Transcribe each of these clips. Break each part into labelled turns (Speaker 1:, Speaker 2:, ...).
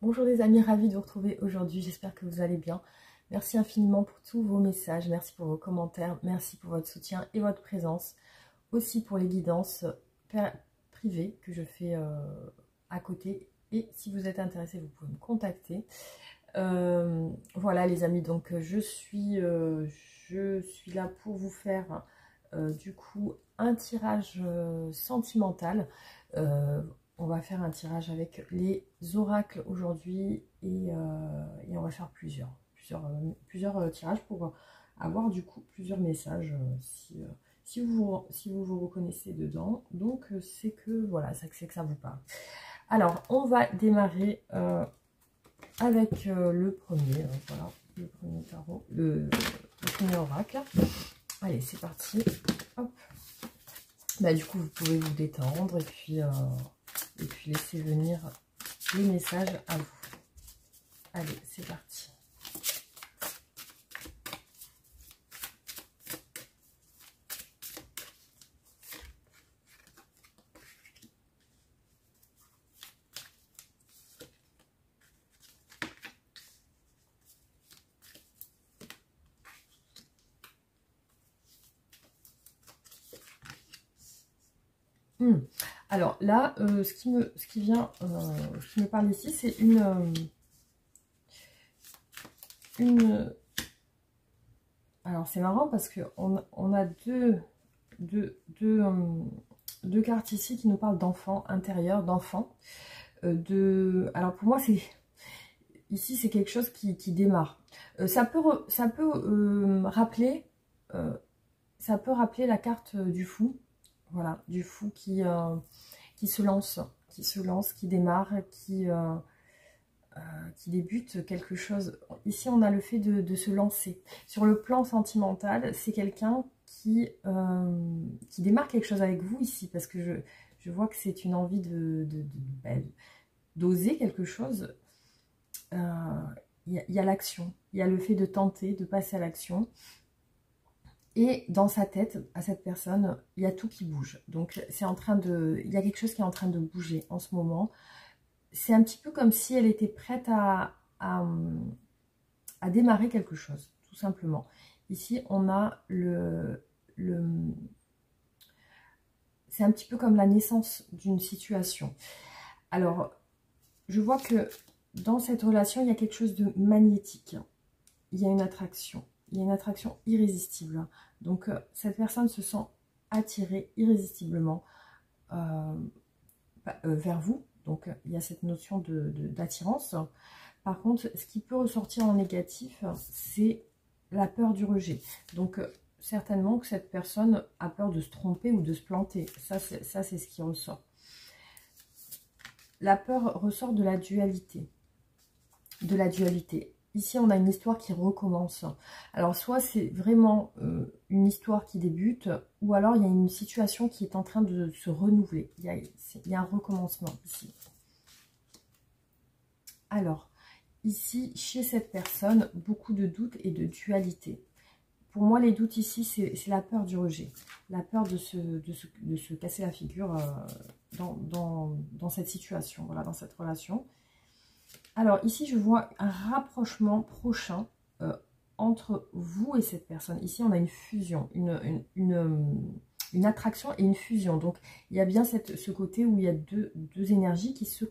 Speaker 1: Bonjour les amis, ravie de vous retrouver aujourd'hui, j'espère que vous allez bien. Merci infiniment pour tous vos messages, merci pour vos commentaires, merci pour votre soutien et votre présence. Aussi pour les guidances privées que je fais à côté. Et si vous êtes intéressés, vous pouvez me contacter. Voilà les amis, donc je suis là pour vous faire du coup un tirage sentimental. On va faire un tirage avec les oracles aujourd'hui et on va faire plusieurs tirages pour avoir du coup plusieurs messages si vous reconnaissez dedans. Donc c'est que voilà, c'est que ça vous parle. Alors on va démarrer avec le premier, voilà, le premier tarot, le premier oracle. Allez, c'est parti. Hop. Bah, du coup, vous pouvez vous détendre et puis laisser venir les messages à vous. Allez, c'est parti. Alors là, ce qui me parle ici, c'est alors c'est marrant parce que on a deux cartes ici qui nous parlent d'enfants intérieurs, d'enfants. Alors pour moi, ici c'est quelque chose qui démarre. Ça peut rappeler la carte du fou. Voilà, du fou qui se lance, qui démarre, qui débute quelque chose. Ici, on a le fait de se lancer. Sur le plan sentimental, c'est quelqu'un qui démarre quelque chose avec vous ici, parce que je vois que c'est une envie d'oser quelque chose. Il y a l'action, il y a le fait de tenter, de passer à l'action. Et dans sa tête, à cette personne, il y a tout qui bouge. Donc, il y a quelque chose qui est en train de bouger en ce moment. C'est un petit peu comme si elle était prête à démarrer quelque chose, tout simplement. Ici, on a c'est un petit peu comme la naissance d'une situation. Alors, je vois que dans cette relation, il y a quelque chose de magnétique. Il y a une attraction. Il y a une attraction irrésistible. Donc, cette personne se sent attirée irrésistiblement vers vous. Donc, il y a cette notion d'attirance. Par contre, ce qui peut ressortir en négatif, c'est la peur du rejet. Donc, certainement que cette personne a peur de se tromper ou de se planter. Ça, c'est ce qui ressort. La peur ressort de la dualité. Ici, on a une histoire qui recommence. Alors, soit c'est vraiment une histoire qui débute, ou alors il y a une situation qui est en train de se renouveler. Il y a un recommencement ici. Alors, ici, chez cette personne, beaucoup de doutes et de dualité. Pour moi, les doutes ici, c'est la peur du rejet. La peur de se casser la figure dans cette situation, voilà, dans cette relation. Alors ici, je vois un rapprochement prochain entre vous et cette personne. Ici, on a une fusion, une attraction et une fusion. Donc, il y a bien ce côté où il y a deux énergies qui se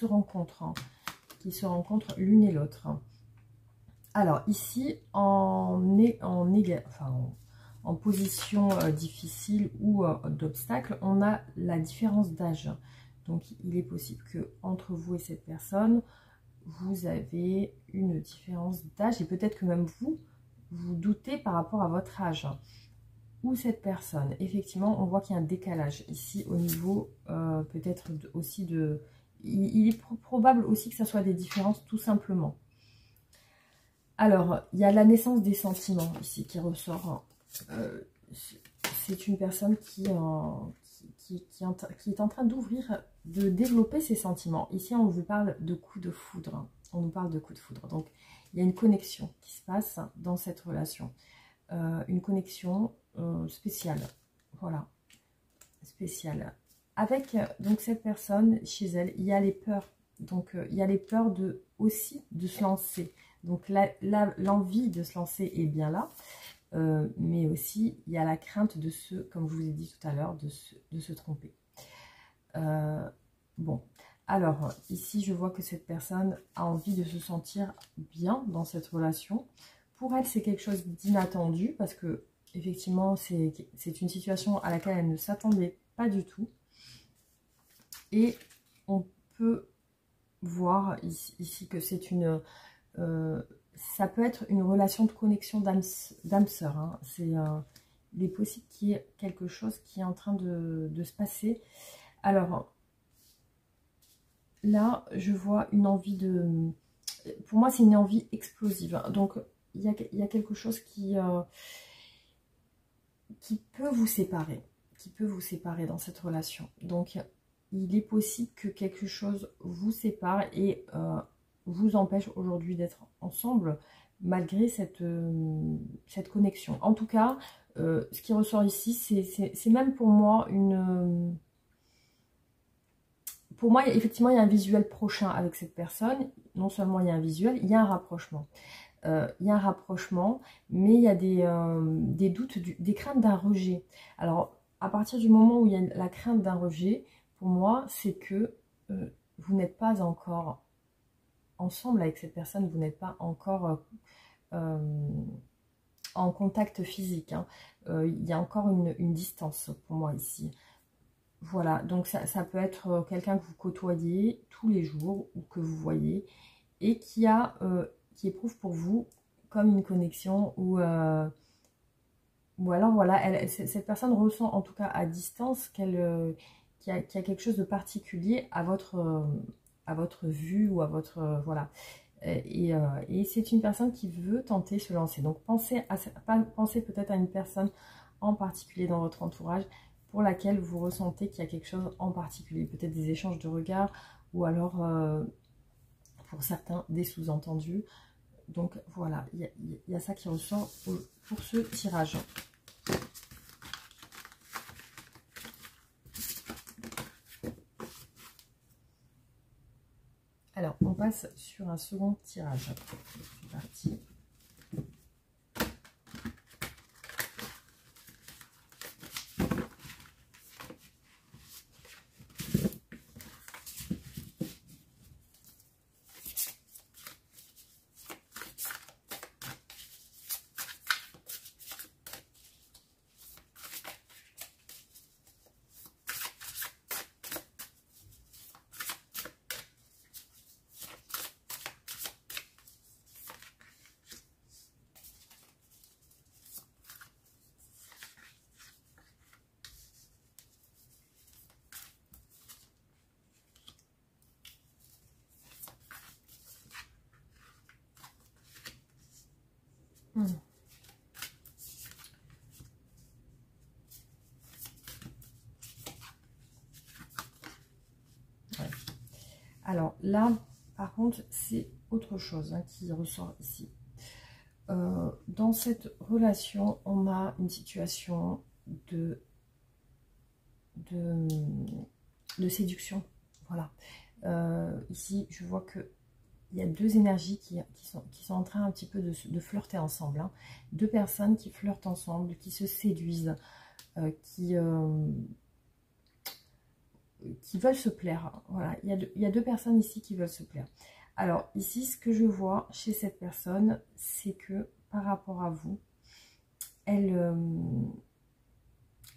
Speaker 1: rencontrent, hein, qui se rencontrent l'une et l'autre. Alors ici, en position difficile ou d'obstacle, on a la différence d'âge. Donc, il est possible que entre vous et cette personne, vous avez une différence d'âge et peut-être que même vous doutez par rapport à votre âge ou cette personne. Effectivement, on voit qu'il y a un décalage ici au niveau peut-être aussi de... Il est probable aussi que ça soit des différences tout simplement. Alors, il y a la naissance des sentiments ici qui ressort. C'est une personne qui est en train d'ouvrir, de développer ses sentiments. Ici, on vous parle de coup de foudre. On nous parle de coup de foudre. Donc, il y a une connexion qui se passe dans cette relation. Une connexion spéciale. Voilà. Spéciale. Avec donc cette personne, chez elle, il y a les peurs Donc, il y a les peurs aussi de se lancer. Donc, l'envie de se lancer est bien là. Mais aussi, il y a la crainte de comme je vous ai dit tout à l'heure, de se tromper. Bon, alors, ici, je vois que cette personne a envie de se sentir bien dans cette relation. Pour elle, c'est quelque chose d'inattendu parce que, effectivement, c'est une situation à laquelle elle ne s'attendait pas du tout. Et on peut voir ici que c'est une... ça peut être une relation de connexion d'âme sœur. Hein. Il est possible qu'il y ait quelque chose qui est en train de se passer. Alors, là, je vois une envie de... Pour moi, c'est une envie explosive. Donc, il y a quelque chose qui peut vous séparer. Qui peut vous séparer dans cette relation. Donc, il est possible que quelque chose vous sépare et vous empêche aujourd'hui d'être ensemble malgré cette connexion. En tout cas, ce qui ressort ici, c'est même pour moi une... Pour moi, effectivement, il y a un visuel prochain avec cette personne. Non seulement il y a un visuel, il y a un rapprochement. Il y a un rapprochement, mais il y a des doutes, des craintes d'un rejet. Alors, à partir du moment où il y a la crainte d'un rejet, pour moi, c'est que vous n'êtes pas encore ensemble avec cette personne, vous n'êtes pas encore en contact physique. Hein. Il y a encore une distance pour moi ici. Voilà, donc ça peut être quelqu'un que vous côtoyez tous les jours ou que vous voyez et qui éprouve pour vous comme une connexion ou alors voilà, cette personne ressent en tout cas à distance qu'il y a quelque chose de particulier à votre vue ou à votre voilà. Et c'est une personne qui veut tenter se lancer. Donc pensez peut-être à une personne en particulier dans votre entourage pour laquelle vous ressentez qu'il y a quelque chose en particulier. Peut-être des échanges de regards ou alors pour certains des sous-entendus. Donc voilà, il y a ça qui ressort pour ce tirage. Alors, on passe sur un second tirage. C'est parti. Ouais. Alors là, par contre, c'est autre chose qui ressort ici. Dans cette relation, on a une situation de séduction. Voilà. Ici, je vois que il y a deux énergies qui sont en train un petit peu de flirter ensemble. Hein. Deux personnes qui flirtent ensemble, qui se séduisent, qui veulent se plaire. Voilà, il y a deux personnes ici qui veulent se plaire. Alors ici, ce que je vois chez cette personne, c'est que par rapport à vous, elle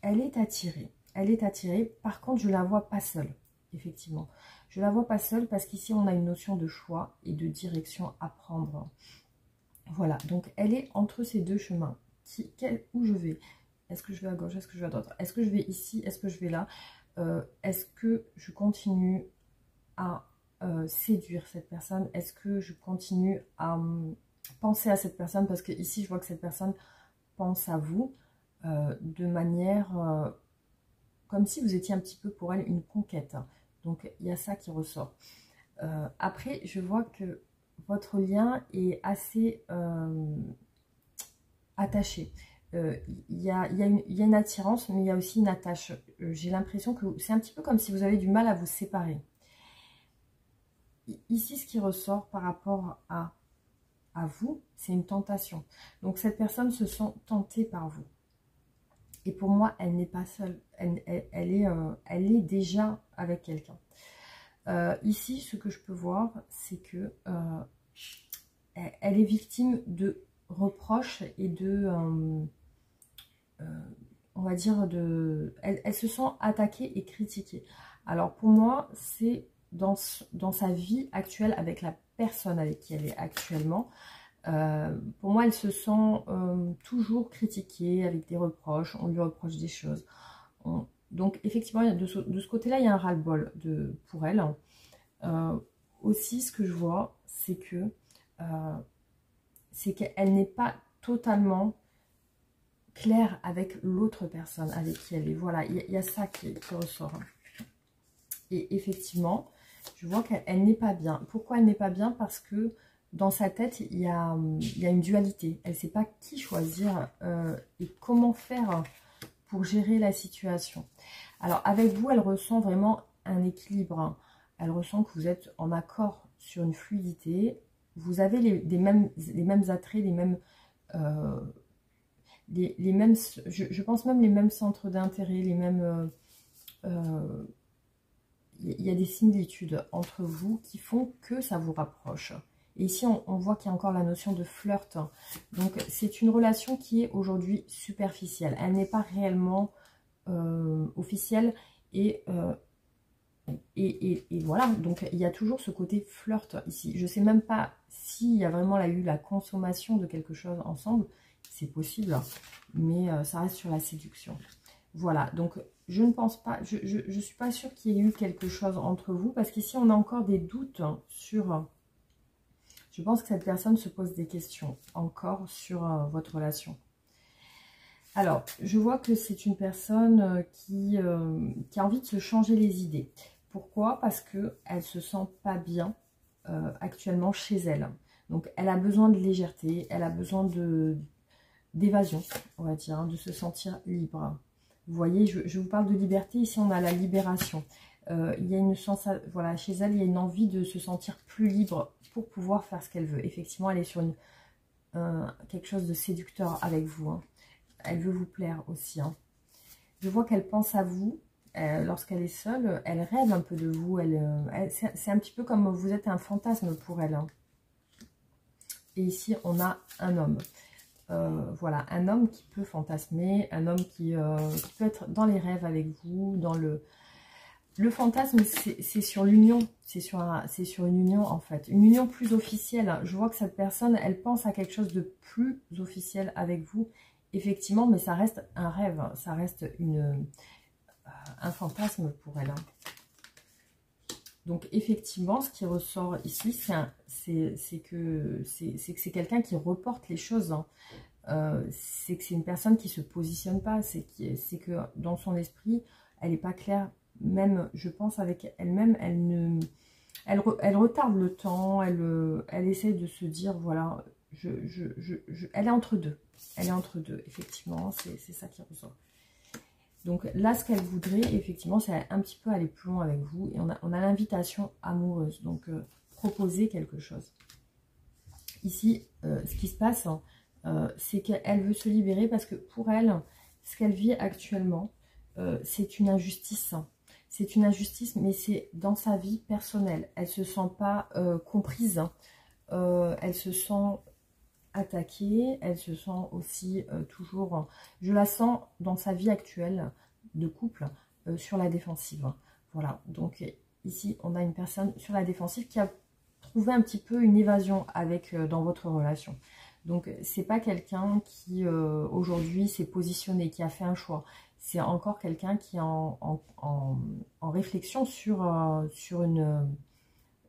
Speaker 1: est attirée. Elle est attirée. Par contre, je la vois pas seule, effectivement. Je la vois pas seule parce qu'ici, on a une notion de choix et de direction à prendre. Voilà, donc elle est entre ces deux chemins. Où je vais? Est-ce que je vais à gauche? Est-ce que je vais à droite? Est-ce que je vais ici? Est-ce que je vais là? Est-ce que je continue à séduire cette personne? Est-ce que je continue à penser à cette personne? Parce que ici, je vois que cette personne pense à vous de manière comme si vous étiez un petit peu pour elle une conquête. Donc, il y a ça qui ressort. Après, je vois que votre lien est assez attaché. Il y a une attirance, mais il y a aussi une attache. J'ai l'impression que c'est un petit peu comme si vous avez du mal à vous séparer. ici, ce qui ressort par rapport à vous, c'est une tentation. Donc, cette personne se sent tentée par vous. Et pour moi, elle n'est pas seule. Elle est déjà avec quelqu'un. Ici, ce que je peux voir, c'est que elle est victime de reproches et de... on va dire elle se sent attaquée et critiquée. Alors pour moi, c'est dans sa vie actuelle avec la personne avec qui elle est actuellement. Pour moi, elle se sent toujours critiquée avec des reproches. On lui reproche des choses. Donc effectivement, il y a de ce côté-là, il y a un ras-le-bol pour elle. Aussi, ce que je vois, c'est qu'elle n'est pas totalement claire avec l'autre personne avec qui elle est. Voilà, il y a ça qui ressort. Et effectivement, je vois qu'elle n'est pas bien. Pourquoi elle n'est pas bien? Parce que dans sa tête, il y a une dualité. Elle ne sait pas qui choisir et comment faire pour gérer la situation. Alors, avec vous, elle ressent vraiment un équilibre. Elle ressent que vous êtes en accord sur une fluidité. Vous avez les mêmes attraits, les mêmes... je pense même les mêmes centres d'intérêt, les mêmes... il y a des similitudes entre vous qui font que ça vous rapproche. Et ici, on voit qu'il y a encore la notion de flirt. Donc, c'est une relation qui est aujourd'hui superficielle. Elle n'est pas réellement officielle. Et voilà, donc il y a toujours ce côté flirt ici. Je ne sais même pas s'il y a vraiment eu la consommation de quelque chose ensemble. C'est possible, mais ça reste sur la séduction. Voilà, donc je ne pense pas, je ne suis pas sûre qu'il y ait eu quelque chose entre vous, parce qu'ici on a encore des doutes sur... Je pense que cette personne se pose des questions encore sur votre relation. Alors, je vois que c'est une personne qui a envie de se changer les idées. Pourquoi? Parce qu'elle ne se sent pas bien actuellement chez elle. Donc, elle a besoin de légèreté, elle a besoin d'évasion, on va dire, de se sentir libre. Vous voyez, je vous parle de liberté, ici on a la libération. Il y a une chance, voilà, chez elle, il y a une envie de se sentir plus libre pour pouvoir faire ce qu'elle veut. Effectivement, elle est sur quelque chose de séducteur avec vous. Hein. Elle veut vous plaire aussi. Hein. Je vois qu'elle pense à vous lorsqu'elle est seule. Elle rêve un peu de vous. C'est un petit peu comme vous êtes un fantasme pour elle. Hein. Et ici, on a un homme. Voilà, un homme qui peut fantasmer, un homme qui peut être dans les rêves avec vous, dans le fantasme, c'est sur l'union, c'est sur une union en fait, une union plus officielle. Je vois que cette personne, elle pense à quelque chose de plus officiel avec vous, effectivement, mais ça reste un rêve, ça reste un fantasme pour elle. Hein. Donc effectivement, ce qui ressort ici, c'est que c'est quelqu'un qui reporte les choses. Hein. C'est que c'est une personne qui ne se positionne pas, c'est que dans son esprit, elle n'est pas claire. Même, je pense, avec elle-même, elle retarde le temps, elle essaie de se dire, voilà, elle est entre deux. Elle est entre deux, effectivement, c'est ça qui ressort. Donc là, ce qu'elle voudrait, effectivement, c'est un petit peu aller plus loin avec vous. Et on a l'invitation amoureuse, donc proposer quelque chose. Ici, ce qui se passe, hein, c'est qu'elle veut se libérer parce que pour elle, ce qu'elle vit actuellement, c'est une injustice. C'est une injustice, mais c'est dans sa vie personnelle. Elle ne se sent pas comprise. Elle se sent attaquée. Elle se sent aussi toujours... Je la sens dans sa vie actuelle de couple sur la défensive. Voilà, donc ici, on a une personne sur la défensive qui a trouvé un petit peu une évasion dans votre relation. Donc, c'est pas quelqu'un qui, aujourd'hui, s'est positionné, qui a fait un choix. C'est encore quelqu'un qui est en réflexion sur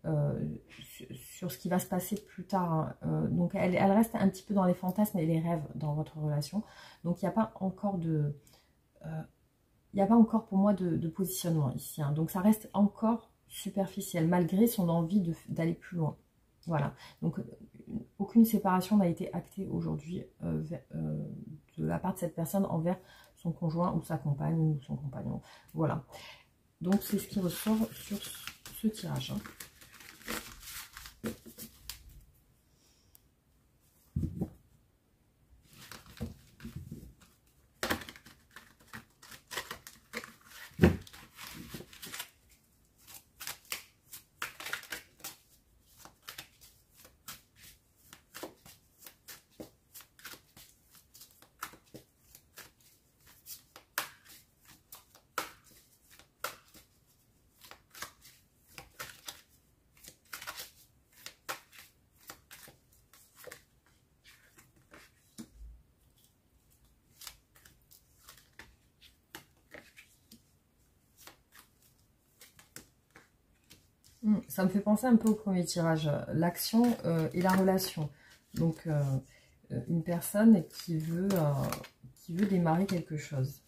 Speaker 1: ce qui va se passer plus tard. Hein. Donc, elle reste un petit peu dans les fantasmes et les rêves dans votre relation. Donc, il n'y a pas encore pour moi de positionnement ici. Hein. Donc, ça reste encore superficiel, malgré son envie d'aller plus loin. Voilà. Donc, aucune séparation n'a été actée aujourd'hui de la part de cette personne envers son conjoint ou sa compagne ou son compagnon. Voilà. Donc, c'est ce qui ressort sur ce tirage. Hein. Ça me fait penser un peu au premier tirage, l'action et la relation. Donc, une personne qui veut démarrer quelque chose.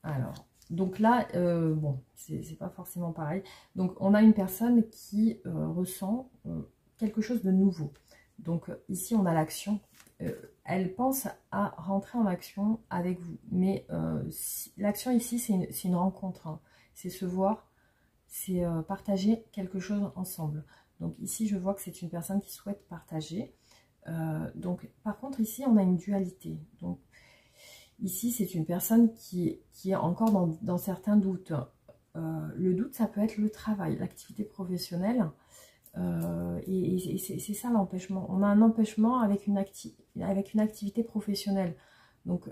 Speaker 1: Alors, donc là, bon, c'est pas forcément pareil. Donc, on a une personne qui ressent quelque chose de nouveau. Donc, ici, on a l'action. Elle pense à rentrer en action avec vous. Mais l'action ici, c'est une rencontre. Hein. C'est se voir, c'est partager quelque chose ensemble. Donc, ici, je vois que c'est une personne qui souhaite partager. Donc, par contre, ici, on a une dualité. Donc, ici, c'est une personne qui est encore dans certains doutes. Le doute, ça peut être le travail, l'activité professionnelle. Et c'est ça l'empêchement. On a un empêchement avec une activité professionnelle. Donc,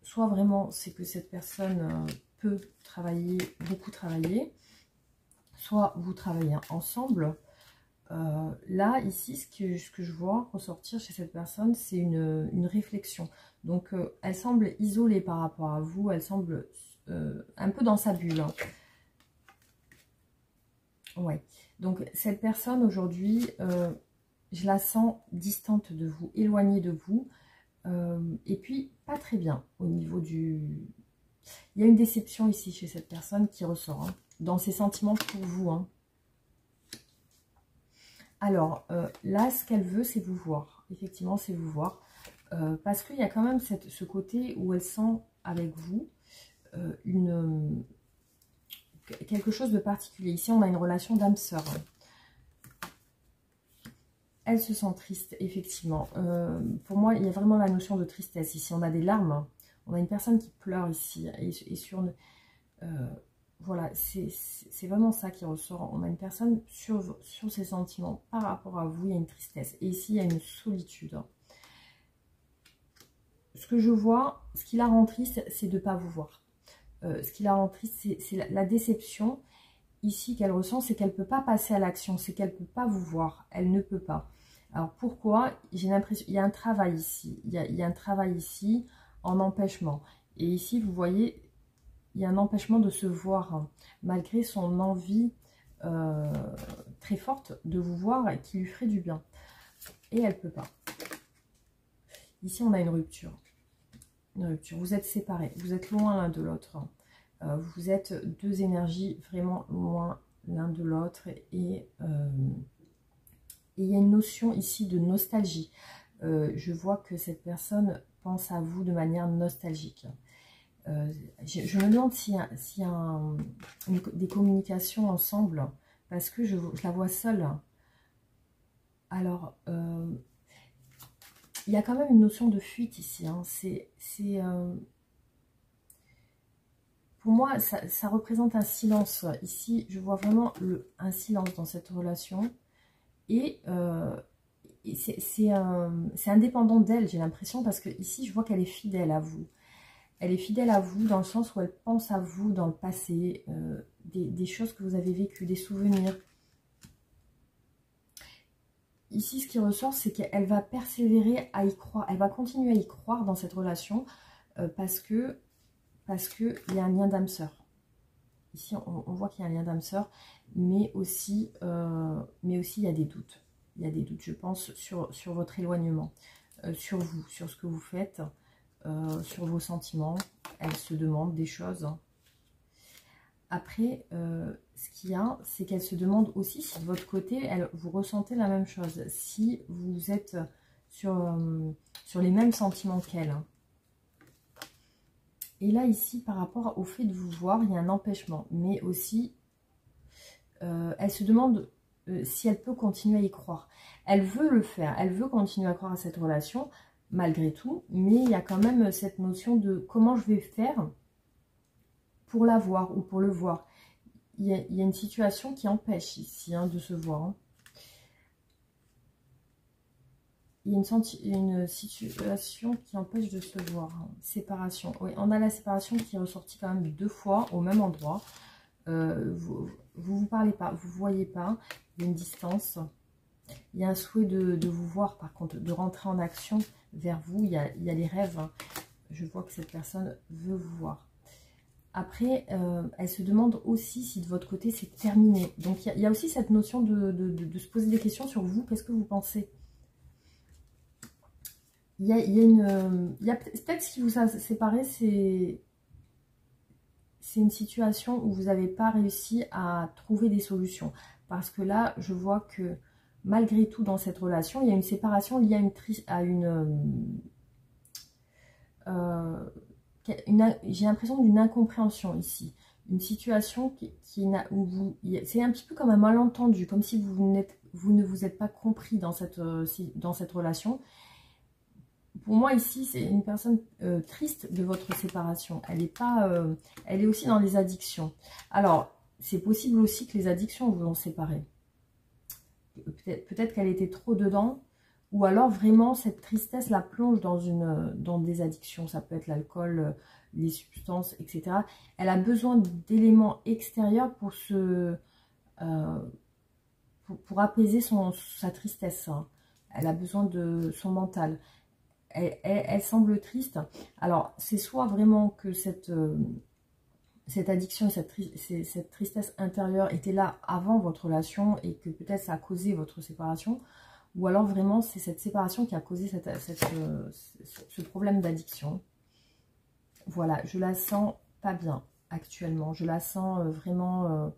Speaker 1: soit vraiment, c'est que cette personne peut travailler, beaucoup travailler, soit vous travaillez ensemble. Là, ici, ce que je vois ressortir chez cette personne, c'est une réflexion. Donc, elle semble isolée par rapport à vous, elle semble un peu dans sa bulle. Hein. Ouais. Donc, cette personne, aujourd'hui, je la sens distante de vous, éloignée de vous, et puis pas très bien au niveau du... Il y a une déception ici chez cette personne qui ressort, hein, dans ses sentiments pour vous, hein. Alors, là, ce qu'elle veut, c'est vous voir. Effectivement, c'est vous voir. Parce qu'il y a quand même ce côté où elle sent avec vous quelque chose de particulier. Ici, on a une relation d'âme-sœur. Elle se sent triste, effectivement. Pour moi, il y a vraiment la notion de tristesse. Ici, on a des larmes. On a une personne qui pleure ici. Et sur... voilà, c'est vraiment ça qui ressort. On a une personne sur ses sentiments par rapport à vous, il y a une tristesse. Et ici, il y a une solitude. Ce que je vois, ce qui la rend triste, c'est de ne pas vous voir. Ce qui la rend triste, c'est la déception ici qu'elle ressent, c'est qu'elle ne peut pas passer à l'action, c'est qu'elle ne peut pas vous voir. Elle ne peut pas. Alors pourquoi? J'ai l'impression, il y a un travail ici. Il y a un travail ici en empêchement. Et ici, vous voyez... Il y a un empêchement de se voir, hein, malgré son envie très forte de vous voir et qui lui ferait du bien. Et elle ne peut pas. Ici, on a une rupture. Une rupture. Vous êtes séparés. Vous êtes loin l'un de l'autre. Vous êtes deux énergies vraiment loin l'un de l'autre. Et il y a une notion ici de nostalgie. Je vois que cette personne pense à vous de manière nostalgique. Je me demande s'il y a des communications ensemble, parce que je la vois seule. Alors, il y a quand même une notion de fuite ici. Hein. Pour moi, ça représente un silence. Ici, je vois vraiment un silence dans cette relation. Et c'est indépendant d'elle, j'ai l'impression, parce que ici, je vois qu'elle est fidèle à vous. Elle est fidèle à vous dans le sens où elle pense à vous dans le passé, des choses que vous avez vécues, des souvenirs. Ici, ce qui ressort, c'est qu'elle va persévérer à y croire. Elle va continuer à y croire dans cette relation parce que il y a un lien d'âme sœur. Ici, on voit qu'il y a un lien d'âme sœur, mais aussi il y a des doutes. Il y a des doutes, je pense, sur votre éloignement, sur vous, sur ce que vous faites. Sur vos sentiments, elle se demande des choses. Après, ce qu'il y a, c'est qu'elle se demande aussi si de votre côté, vous ressentez la même chose, si vous êtes sur les mêmes sentiments qu'elle. Et là, ici, par rapport au fait de vous voir, il y a un empêchement, mais aussi, elle se demande si elle peut continuer à y croire. Elle veut le faire, elle veut continuer à croire à cette relation, malgré tout, mais il y a quand même cette notion de comment je vais faire pour la voir ou pour le voir. Il y a une situation qui empêche ici de se voir. Hein. Il y a une situation qui empêche de se voir. Hein. Séparation. Oui, on a la séparation qui est ressortie quand même 2 fois au même endroit. Vous parlez pas, vous voyez pas. Il y a une distance. Il y a un souhait de vous voir, par contre, de rentrer en action vers vous. Il y a les rêves. Hein. Je vois que cette personne veut vous voir. Après, elle se demande aussi si de votre côté c'est terminé. Donc il y a aussi cette notion de se poser des questions sur vous, qu'est-ce que vous pensez? Il y a peut-être ce qui vous a séparé, c'est une situation où vous n'avez pas réussi à trouver des solutions. Parce que là, je vois que malgré tout dans cette relation, il y a une séparation liée à j'ai l'impression d'une incompréhension ici. Une situation où c'est un petit peu comme un malentendu, comme si vous ne vous êtes pas compris dans cette relation. Pour moi ici, c'est une personne triste de votre séparation. Elle est aussi dans les addictions. Alors, c'est possible aussi que les addictions vous ont séparé. Peut-être qu'elle était trop dedans, ou alors vraiment cette tristesse la plonge dans des addictions. Ça peut être l'alcool, les substances, etc. Elle a besoin d'éléments extérieurs pour apaiser sa tristesse, hein. Elle a besoin de son mental. Elle semble triste. Alors, c'est soit vraiment que cette addiction et cette tristesse intérieure était là avant votre relation et que peut-être ça a causé votre séparation, ou alors vraiment c'est cette séparation qui a causé ce problème d'addiction. Voilà, je la sens pas bien actuellement. Je la sens vraiment...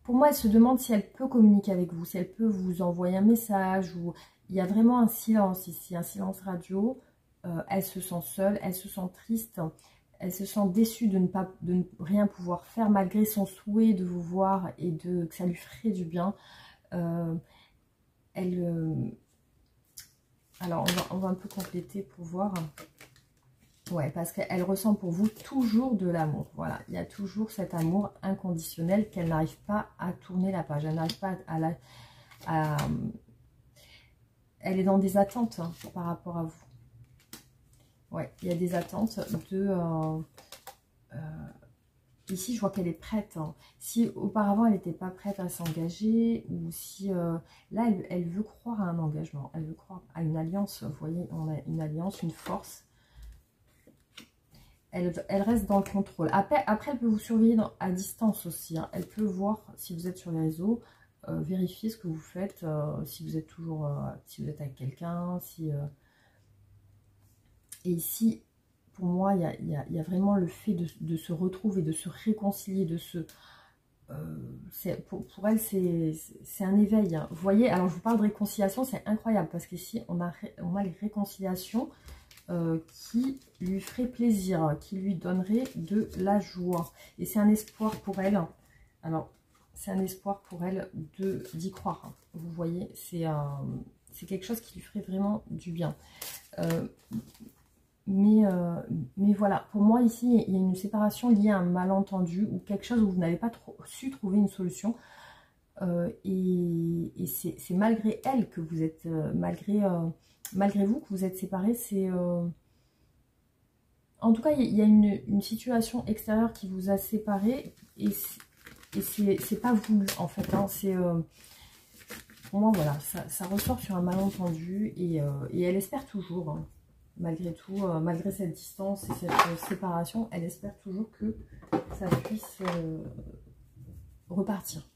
Speaker 1: pour moi, elle se demande si elle peut communiquer avec vous, si elle peut vous envoyer un message. Il y a vraiment un silence ici, un silence radio. Elle se sent seule, elle se sent triste, elle se sent déçue de ne rien pouvoir faire malgré son souhait de vous voir et que ça lui ferait du bien. Alors, on va un peu compléter pour voir. Ouais, parce qu'elle ressent pour vous toujours de l'amour. Voilà, il y a toujours cet amour inconditionnel qu'elle n'arrive pas à tourner la page. Elle n'arrive pas elle est dans des attentes, hein, par rapport à vous. Ouais, il y a des attentes ici, je vois qu'elle est prête, hein. Si auparavant, elle n'était pas prête à s'engager, ou si... là, elle veut croire à un engagement. Elle veut croire à une alliance. Vous voyez, on a une alliance, une force. Elle reste dans le contrôle. Après, elle peut vous surveiller à distance aussi, hein. Elle peut voir si vous êtes sur les réseaux, vérifier ce que vous faites, si vous êtes toujours... si vous êtes avec quelqu'un, Et ici, pour moi, il y a vraiment le fait de se retrouver, de se réconcilier, pour elle, c'est un éveil, hein. Vous voyez, alors je vous parle de réconciliation, c'est incroyable, parce qu'ici, on a les réconciliations qui lui ferait plaisir, qui lui donnerait de la joie. Et c'est un espoir pour elle. Alors, c'est un espoir pour elle d'y croire, hein. Vous voyez, c'est quelque chose qui lui ferait vraiment du bien. Mais voilà, pour moi ici, il y a une séparation liée à un malentendu ou quelque chose où vous n'avez pas su trouver une solution. Et c'est malgré elle que vous êtes, malgré vous que vous êtes séparés. En tout cas, il y a une situation extérieure qui vous a séparés et c'est pas voulu en fait, hein. Pour moi, voilà, ça ressort sur un malentendu et elle espère toujours, hein. Malgré tout, malgré cette distance et cette séparation, elle espère toujours que ça puisse repartir.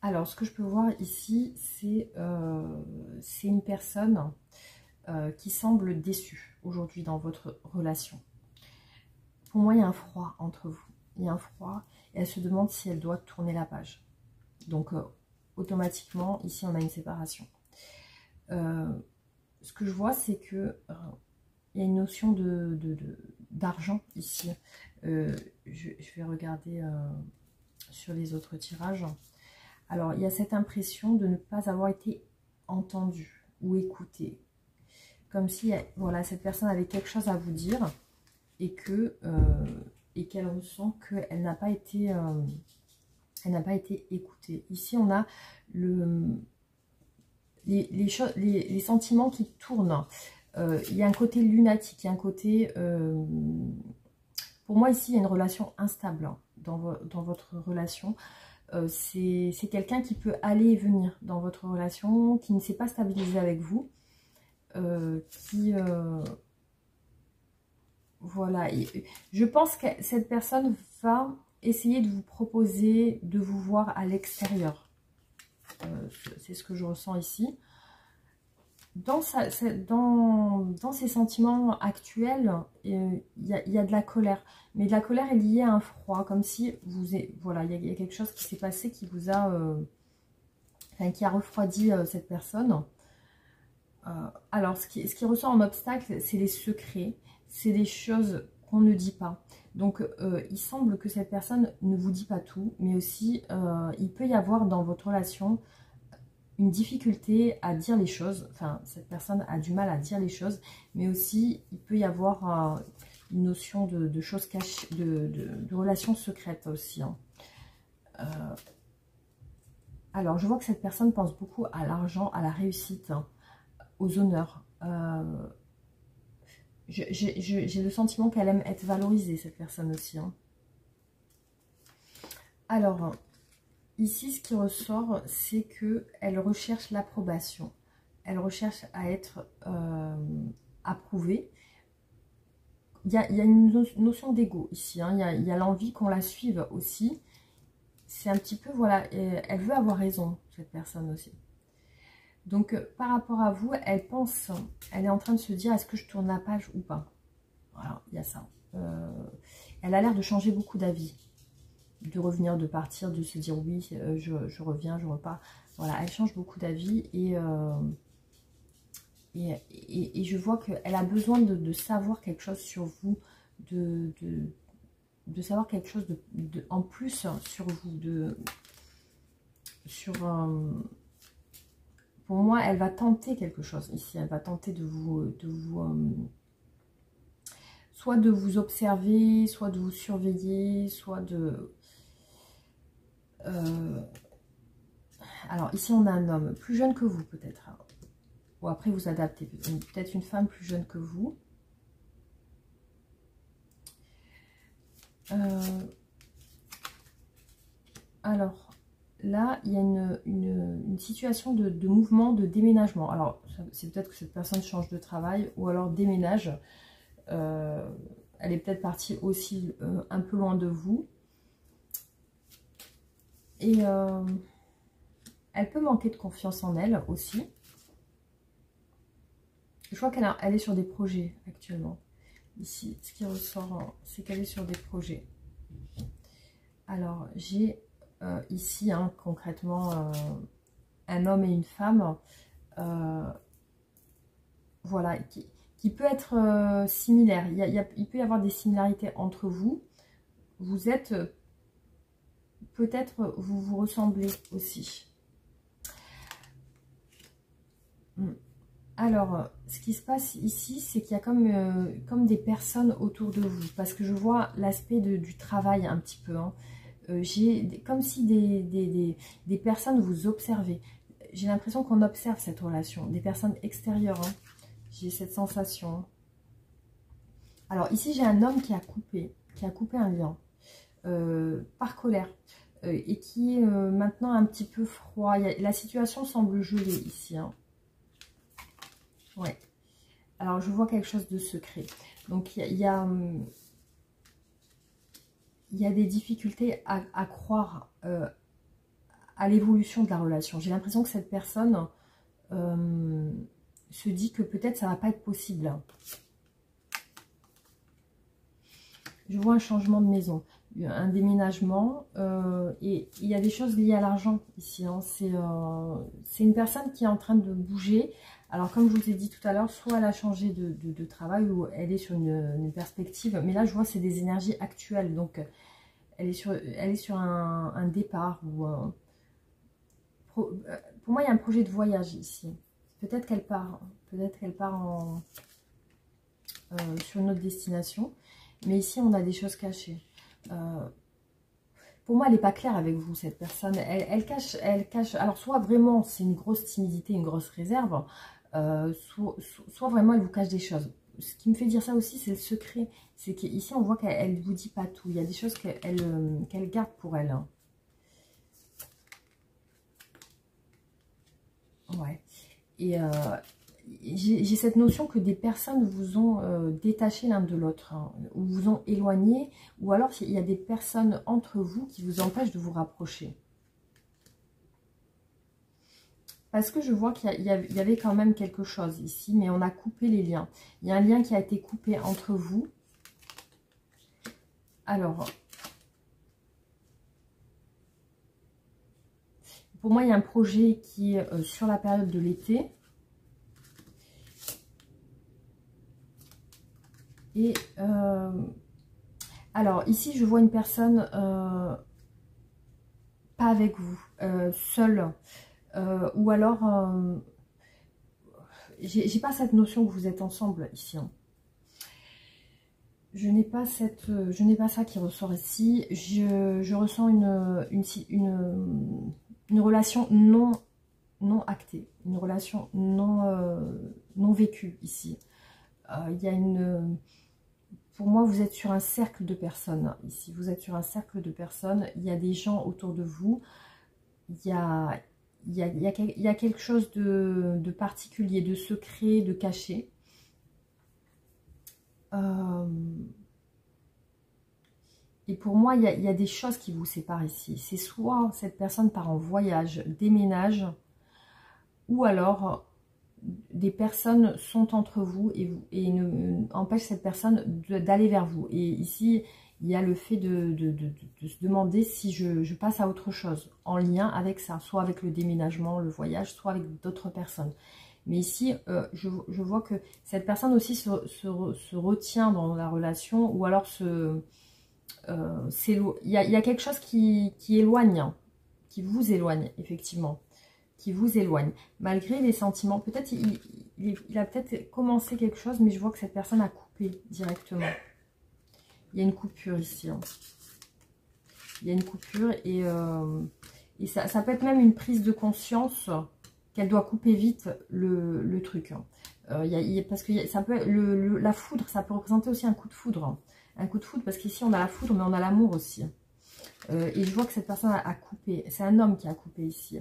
Speaker 1: Alors, ce que je peux voir ici, c'est une personne qui semble déçue aujourd'hui dans votre relation. Pour moi, il y a un froid entre vous. il y a un froid, et elle se demande si elle doit tourner la page. Donc, automatiquement, ici, on a une séparation. Ce que je vois, c'est que il y a une notion d'argent ici. Je vais regarder sur les autres tirages. Alors, il y a cette impression de ne pas avoir été entendu ou écouté. Comme si, voilà, cette personne avait quelque chose à vous dire et qu'elle ressent qu'elle n'a pas été écoutée. Ici, on a les sentiments qui tournent. Il y a un côté lunatique, il y a un côté... pour moi, ici, il y a une relation instable dans votre relation. C'est quelqu'un qui peut aller et venir dans votre relation, qui ne s'est pas stabilisé avec vous, voilà. Je pense que cette personne va essayer de vous proposer de vous voir à l'extérieur. C'est ce que je ressens ici. Dans ses sentiments actuels, il y a de la colère. Mais de la colère est liée à un froid, comme si voilà, il y a quelque chose qui s'est passé qui vous a, qui a refroidi cette personne. Alors, ce qui ressort en obstacle, c'est les secrets, c'est des choses qu'on ne dit pas. Donc, il semble que cette personne ne vous dit pas tout, mais aussi, il peut y avoir dans votre relation une difficulté à dire les choses. Enfin, cette personne a du mal à dire les choses, mais aussi, il peut y avoir une notion de choses cachées, de relations secrètes aussi. Hein. Alors, je vois que cette personne pense beaucoup à l'argent, à la réussite, hein, aux honneurs. J'ai le sentiment qu'elle aime être valorisée, cette personne aussi. Hein. Alors, ici, ce qui ressort, c'est qu'elle recherche l'approbation. Elle recherche à être approuvée. Il y a une notion d'ego ici. Hein. Il y a l'envie qu'on la suive aussi. C'est un petit peu, voilà, elle veut avoir raison, cette personne aussi. Donc, par rapport à vous, elle pense, elle est en train de se dire, est-ce que je tourne la page ou pas? Voilà, il y a ça. Elle a l'air de changer beaucoup d'avis, de revenir, de partir, de se dire oui, je reviens, je repars. Voilà, elle change beaucoup d'avis et je vois qu'elle a besoin de savoir quelque chose sur vous, de savoir quelque chose en plus sur vous, pour moi, elle va tenter quelque chose ici. Elle va tenter soit de vous observer, soit de vous surveiller, soit de... Alors, ici, on a un homme plus jeune que vous, peut-être. Ou après, vous adaptez. Peut-être une femme plus jeune que vous. Alors... Là, il y a une situation de mouvement, de déménagement. Alors, c'est peut-être que cette personne change de travail ou alors déménage. Elle est peut-être partie aussi un peu loin de vous. Et elle peut manquer de confiance en elle aussi. Je crois qu'elle est sur des projets actuellement. Ici, ce qui ressort, c'est qu'elle est sur des projets. Alors, j'ai... ici, hein, concrètement, un homme et une femme, voilà, qui peut être similaire. Il peut y avoir des similarités entre vous. Vous êtes, peut-être, vous vous ressemblez aussi. Alors, ce qui se passe ici, c'est qu'il y a comme des personnes autour de vous, parce que je vois l'aspect du travail un petit peu, hein. J'ai comme si des personnes vous observez. J'ai l'impression qu'on observe cette relation, des personnes extérieures. Hein. J'ai cette sensation. Alors ici, j'ai un homme qui a coupé un lien par colère et qui est maintenant un petit peu froid. La situation semble gelée ici. Hein. Ouais. Alors je vois quelque chose de secret. Donc il y a des difficultés à croire à l'évolution de la relation. J'ai l'impression que cette personne se dit que peut-être ça ne va pas être possible. Je vois un changement de maison. un déménagement. Et il y a des choses liées à l'argent ici. Hein. C'est une personne qui est en train de bouger. Alors comme je vous ai dit tout à l'heure, soit elle a changé de travail ou elle est sur une perspective. Mais là je vois c'est des énergies actuelles. Donc elle est sur un départ. Pour moi il y a un projet de voyage ici. Peut-être qu'elle part. Peut-être qu'elle part sur une autre destination. Mais ici on a des choses cachées. Pour moi, elle n'est pas claire avec vous, cette personne. Elle cache. Alors, soit vraiment, c'est une grosse timidité, une grosse réserve, soit vraiment, elle vous cache des choses. Ce qui me fait dire ça aussi, c'est le secret. C'est qu'ici, on voit qu'elle ne vous dit pas tout. Il y a des choses qu'elle garde pour elle. Hein. Ouais. Et j'ai cette notion que des personnes vous ont détaché l'un de l'autre, hein, ou vous ont éloigné, ou alors il y a des personnes entre vous qui vous empêchent de vous rapprocher. Parce que je vois qu'il y avait quand même quelque chose ici, mais on a coupé les liens. Il y a un lien qui a été coupé entre vous. Alors, pour moi, il y a un projet qui est sur la période de l'été. Et alors, ici, je vois une personne pas avec vous, seule. Ou alors, j'ai pas cette notion que vous êtes ensemble ici. Hein. Je n'ai pas ça qui ressort ici. Je ressens une relation non actée, une relation non vécue ici. Il y a pour moi, vous êtes sur un cercle de personnes ici. Vous êtes sur un cercle de personnes. Il y a des gens autour de vous. Il y a quelque chose de particulier, de secret, de caché. Et pour moi, il y a des choses qui vous séparent ici. C'est soit cette personne part en voyage, déménage, ou alors des personnes sont entre vous et empêchent cette personne d'aller vers vous. Et ici, il y a le fait de se demander si je passe à autre chose en lien avec ça, soit avec le déménagement, le voyage, soit avec d'autres personnes. Mais ici, je vois que cette personne aussi se retient dans la relation, ou alors il y a quelque chose qui éloigne, hein, qui vous éloigne, effectivement. Qui vous éloigne. Malgré les sentiments, peut-être il a peut-être commencé quelque chose, mais je vois que cette personne a coupé directement. Il y a une coupure ici. Hein. Il y a une coupure et ça peut être même une prise de conscience qu'elle doit couper vite le truc. Hein. Parce que ça peut la foudre, ça peut représenter aussi un coup de foudre. Hein. Un coup de foudre, parce qu'ici on a la foudre, mais on a l'amour aussi. Et je vois que cette personne a coupé. C'est un homme qui a coupé ici.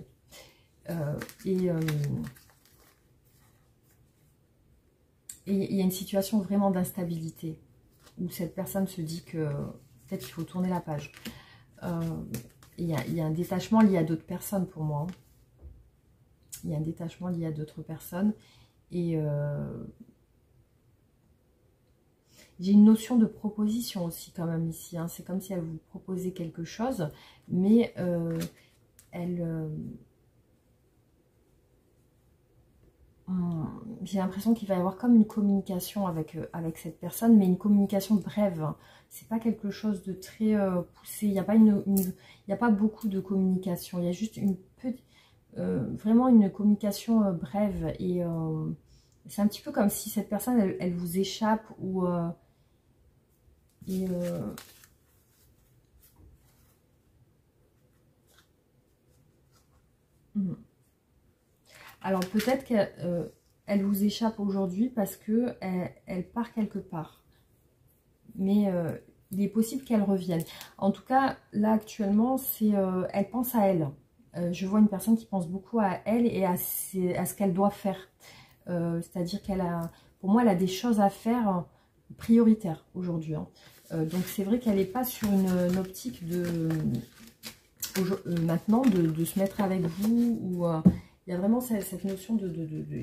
Speaker 1: Et il y a une situation vraiment d'instabilité où cette personne se dit que peut-être qu'il faut tourner la page. Il y a un détachement lié à d'autres personnes pour moi. Hein. Il y a un détachement lié à d'autres personnes. Et j'ai une notion de proposition aussi quand même ici. Hein. C'est comme si elle vous proposait quelque chose, mais j'ai l'impression qu'il va y avoir comme une communication avec cette personne, mais une communication brève. Hein. C'est pas quelque chose de très poussé. Il n'y a pas il y a pas beaucoup de communication. Il y a juste vraiment une communication brève. Et c'est un petit peu comme si cette personne, elle vous échappe ou alors peut-être qu'elle vous échappe aujourd'hui parce que elle part quelque part. Mais il est possible qu'elle revienne. En tout cas, là actuellement, elle pense à elle. Je vois une personne qui pense beaucoup à elle et à ce qu'elle doit faire. C'est-à-dire pour moi, elle a des choses à faire prioritaires aujourd'hui. Hein. Donc c'est vrai qu'elle n'est pas sur une optique maintenant de se mettre avec vous. Ou il y a vraiment cette notion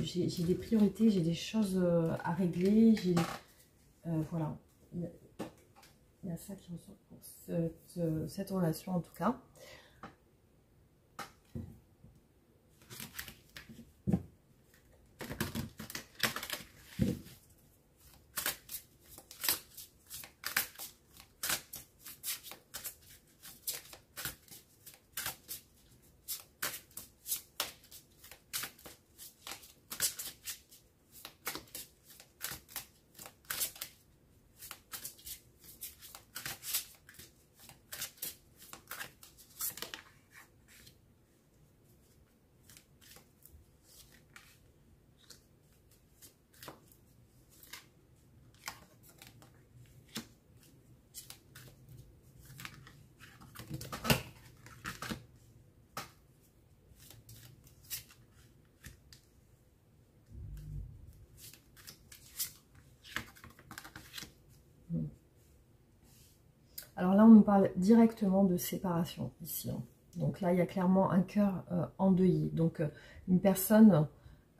Speaker 1: j'ai des priorités, j'ai des choses à régler. Voilà. Il y a ça qui ressort pour cette relation en tout cas. Alors là, on nous parle directement de séparation ici. Donc là, il y a clairement un cœur endeuillé. Donc une personne,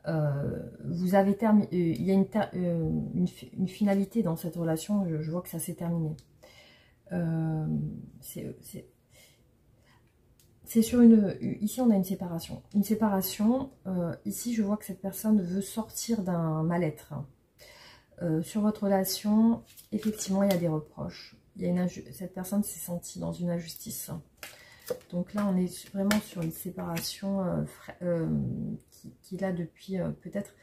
Speaker 1: vous avez terminé, il y a une finalité dans cette relation. Je vois que ça s'est terminé. C'est sur une... Ici, on a une séparation. Une séparation, ici, je vois que cette personne veut sortir d'un mal-être. Sur votre relation, effectivement, il y a des reproches. Cette personne s'est sentie dans une injustice. Donc là, on est vraiment sur une séparation qui est là depuis peut-être...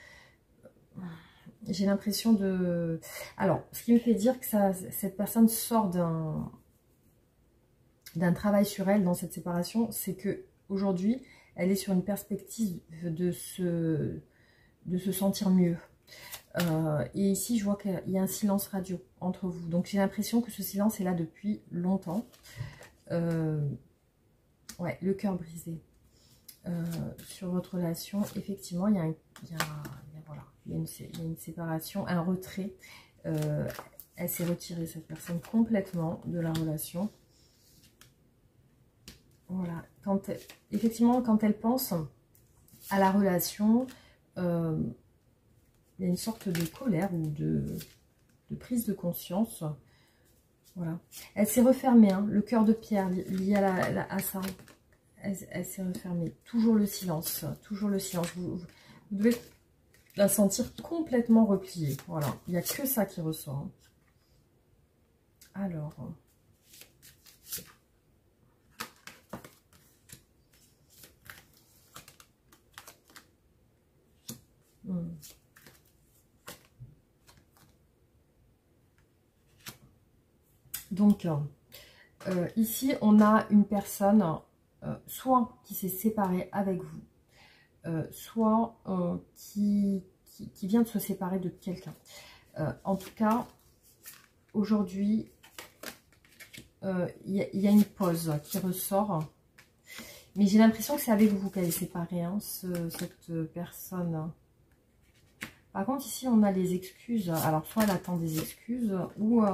Speaker 1: J'ai l'impression de... Alors, ce qui me fait dire que cette personne sort d'un travail sur elle dans cette séparation, c'est que aujourd'hui, elle est sur une perspective de se sentir mieux. Et ici, je vois qu'il y a un silence radio entre vous. Donc, j'ai l'impression que ce silence est là depuis longtemps. Ouais, le cœur brisé. Sur votre relation, effectivement, il y a une séparation, un retrait. Elle s'est retirée, cette personne, complètement de la relation. Voilà. Effectivement, quand elle pense à la relation... il y a une sorte de colère ou de prise de conscience. Voilà. Elle s'est refermée, hein, le cœur de pierre lié à ça. Elle s'est refermée. Toujours le silence. Toujours le silence. Vous devez la sentir complètement repliée. Voilà. Il n'y a que ça qui ressort. Hein. Alors... Donc, ici, on a une personne, soit qui s'est séparée avec vous, soit qui vient de se séparer de quelqu'un. En tout cas, aujourd'hui, il y a une pause qui ressort. Mais j'ai l'impression que c'est avec vous qu'elle est séparée, hein, cette personne. Par contre, ici, on a les excuses. Alors, soit elle attend des excuses, ou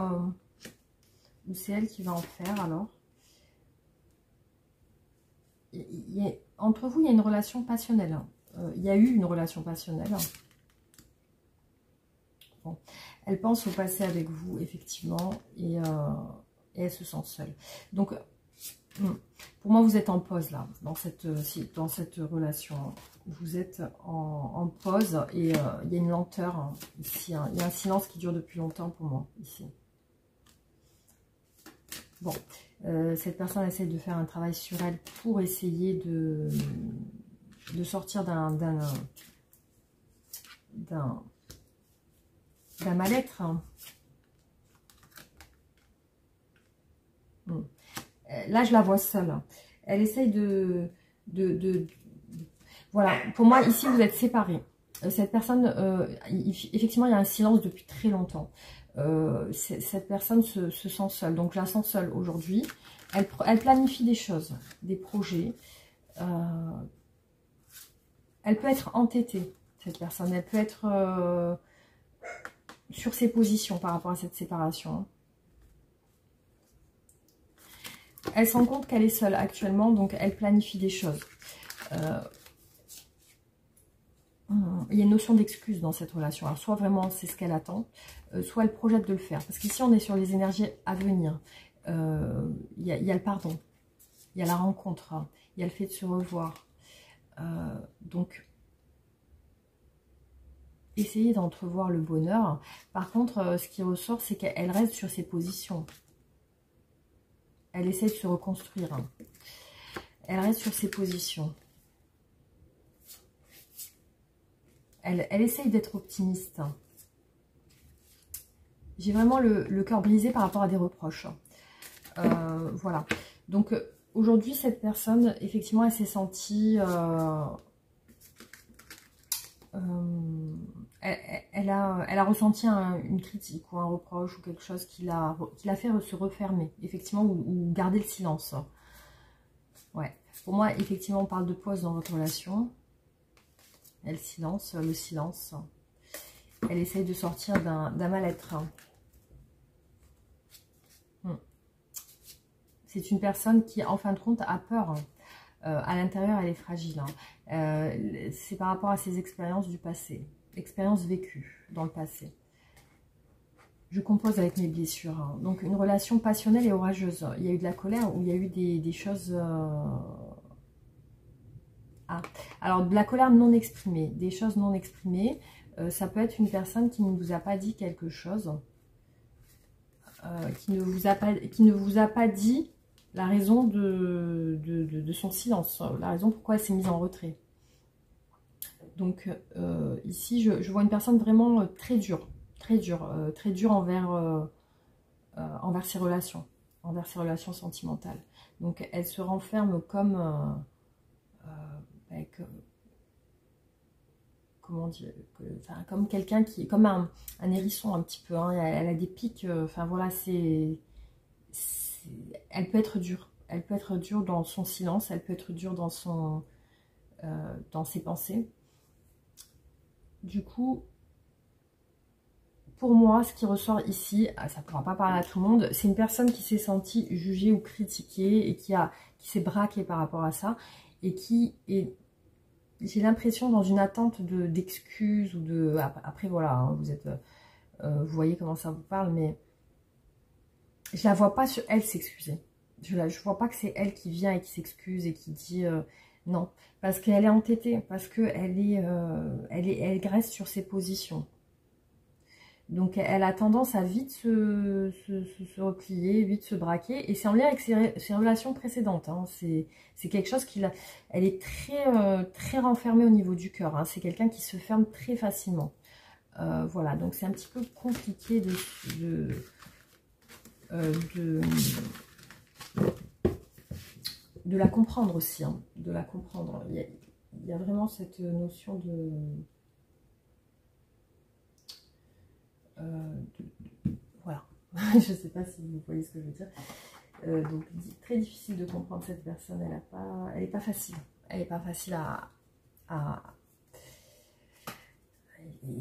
Speaker 1: c'est elle qui va en faire, alors. Entre vous, il y a une relation passionnelle. Il y a eu une relation passionnelle. Bon. Elle pense au passé avec vous, effectivement, et elle se sent seule. Donc, pour moi, vous êtes en pause, là, dans cette relation. Vous êtes en pause, et il y a une lenteur, hein, ici. Hein. Il y a un silence qui dure depuis longtemps pour moi, ici. Bon, cette personne essaie de faire un travail sur elle pour essayer de sortir d'un mal-être. Hein. Là, je la vois seule. Elle essaye Voilà, pour moi, ici, vous êtes séparés. Cette personne, effectivement, il y a un silence depuis très longtemps. Cette personne se sent seule. Donc, je la sens seule aujourd'hui. Elle planifie des choses, des projets. Elle peut être entêtée, cette personne. Elle peut être sur ses positions par rapport à cette séparation. Elle se rend compte qu'elle est seule actuellement, donc elle planifie des choses. il y a une notion d'excuse dans cette relation. Alors, soit vraiment c'est ce qu'elle attend, soit elle projette de le faire. Parce qu'ici, on est sur les énergies à venir. Il y a le pardon, il y a la rencontre, hein, il y a le fait de se revoir. Donc, essayez d'entrevoir le bonheur. Par contre, ce qui ressort, c'est qu'elle reste sur ses positions. Elle essaie de se reconstruire. Hein. Elle reste sur ses positions. Elle essaye d'être optimiste. Hein. J'ai vraiment le cœur brisé par rapport à des reproches. Voilà. Donc, aujourd'hui, cette personne, effectivement, elle s'est sentie... elle a ressenti une critique ou un reproche ou quelque chose qui l'a fait se refermer, effectivement, ou garder le silence. Ouais. Pour moi, effectivement, on parle de pause dans votre relation. Elle silence, le silence. Elle essaye de sortir d'un mal-être. C'est une personne qui, en fin de compte, a peur. À l'intérieur, elle est fragile. C'est par rapport à ses expériences du passé. Expériences vécues dans le passé. Je compose avec mes blessures. Hein. Donc, une relation passionnelle et orageuse. Il y a eu de la colère ou il y a eu des choses... Alors, de la colère non exprimée. Des choses non exprimées. Ça peut être une personne qui ne vous a pas dit quelque chose. Qui ne vous a pas dit la raison de son silence. La raison pourquoi elle s'est mise en retrait. Donc, ici, je vois une personne vraiment très dure. Très dure envers ses relations. Envers ses relations sentimentales. Donc, elle se renferme comme... comment dire, comme quelqu'un qui est comme un hérisson un petit peu, hein, elle a des pics, enfin voilà, elle peut être dure, dans son silence, elle peut être dure dans ses pensées. Du coup, pour moi, ce qui ressort ici, ça ne pourra pas parler à tout le monde, c'est une personne qui s'est sentie jugée ou critiquée et qui s'est braquée par rapport à ça et qui est, j'ai l'impression, dans une attente d'excuses ou de... Après, voilà, hein, vous voyez comment ça vous parle, mais je la vois pas sur elle s'excuser. Je vois pas que c'est elle qui vient et qui s'excuse et qui dit non. Parce qu'elle est entêtée, parce qu'elle reste sur ses positions. Donc, elle a tendance à vite se replier, vite se braquer. Et c'est en lien avec ses relations précédentes. Hein. C'est quelque chose elle est très renfermée au niveau du cœur. Hein. C'est quelqu'un qui se ferme très facilement. Voilà, donc c'est un petit peu compliqué de la comprendre aussi. Hein. De la comprendre. Il y a vraiment cette notion voilà, je ne sais pas si vous voyez ce que je veux dire. Donc très difficile de comprendre cette personne. Elle n'est pas facile. Elle n'est pas facile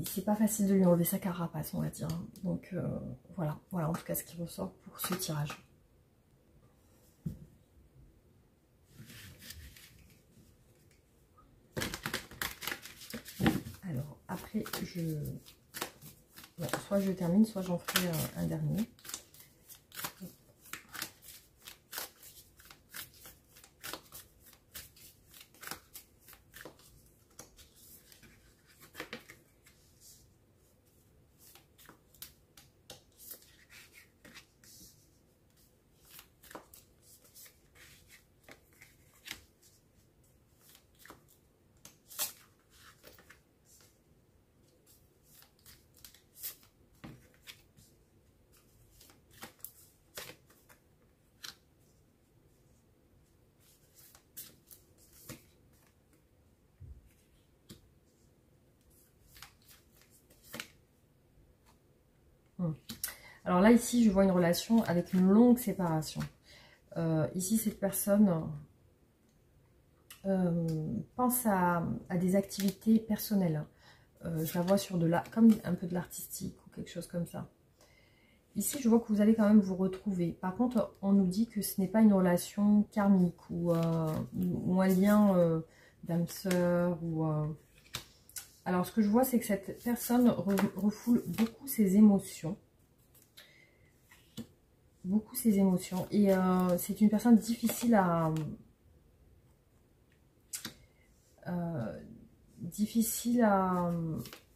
Speaker 1: c'est pas facile de lui enlever sa carapace, on va dire. Donc voilà en tout cas ce qui ressort pour ce tirage. Alors après soit je termine, soit j'en ferai un dernier. Alors là, ici, je vois une relation avec une longue séparation. Ici, cette personne pense à des activités personnelles. Je la vois sur comme un peu de l'artistique ou quelque chose comme ça. Ici, je vois que vous allez quand même vous retrouver. Par contre, on nous dit que ce n'est pas une relation karmique ou un lien d'âme sœur. Alors, ce que je vois, c'est que cette personne refoule beaucoup ses émotions. Beaucoup ses émotions. Et c'est une personne difficile à... difficile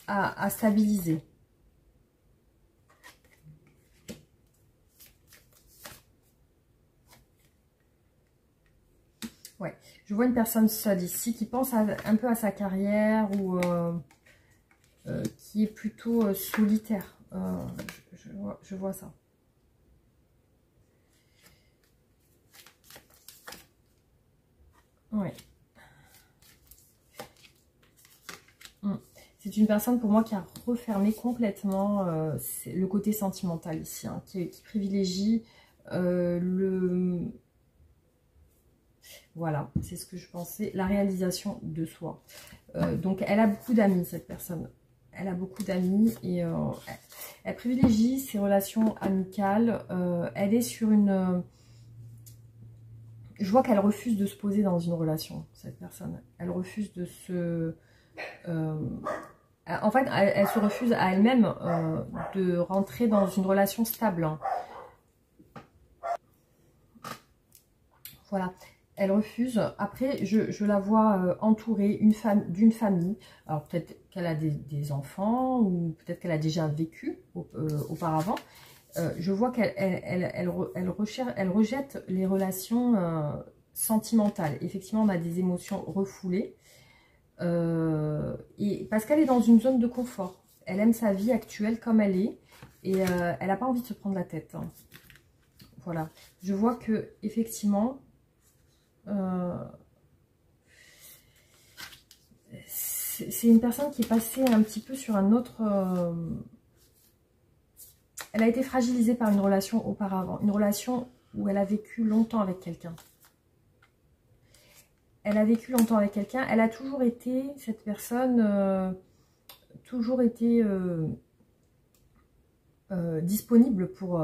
Speaker 1: à stabiliser. Ouais, je vois une personne seule ici qui pense un peu à sa carrière ou qui est plutôt solitaire. Je vois ça. Ouais. C'est une personne pour moi qui a refermé complètement le côté sentimental ici, hein, qui privilégie le... Voilà, c'est ce que je pensais, la réalisation de soi. Donc elle a beaucoup d'amis, cette personne. Elle a beaucoup d'amis et elle privilégie ses relations amicales. Elle est sur une... je vois qu'elle refuse de se poser dans une relation, cette personne. Elle refuse de se... en fait, elle se refuse à elle-même de rentrer dans une relation stable. Hein. Voilà, elle refuse. Après, je la vois entourée d'une famille. Alors peut-être qu'elle a des enfants ou peut-être qu'elle a déjà vécu auparavant. Je vois qu'elle rejette les relations sentimentales. Effectivement, on a des émotions refoulées. Et parce qu'elle est dans une zone de confort. Elle aime sa vie actuelle comme elle est. Et elle n'a pas envie de se prendre la tête. Hein. Voilà. Je vois que effectivement... c'est une personne qui est passée un petit peu sur un autre... elle a été fragilisée par une relation auparavant. Une relation où elle a vécu longtemps avec quelqu'un. Elle a vécu longtemps avec quelqu'un. Elle a toujours été, cette personne, toujours été disponible pour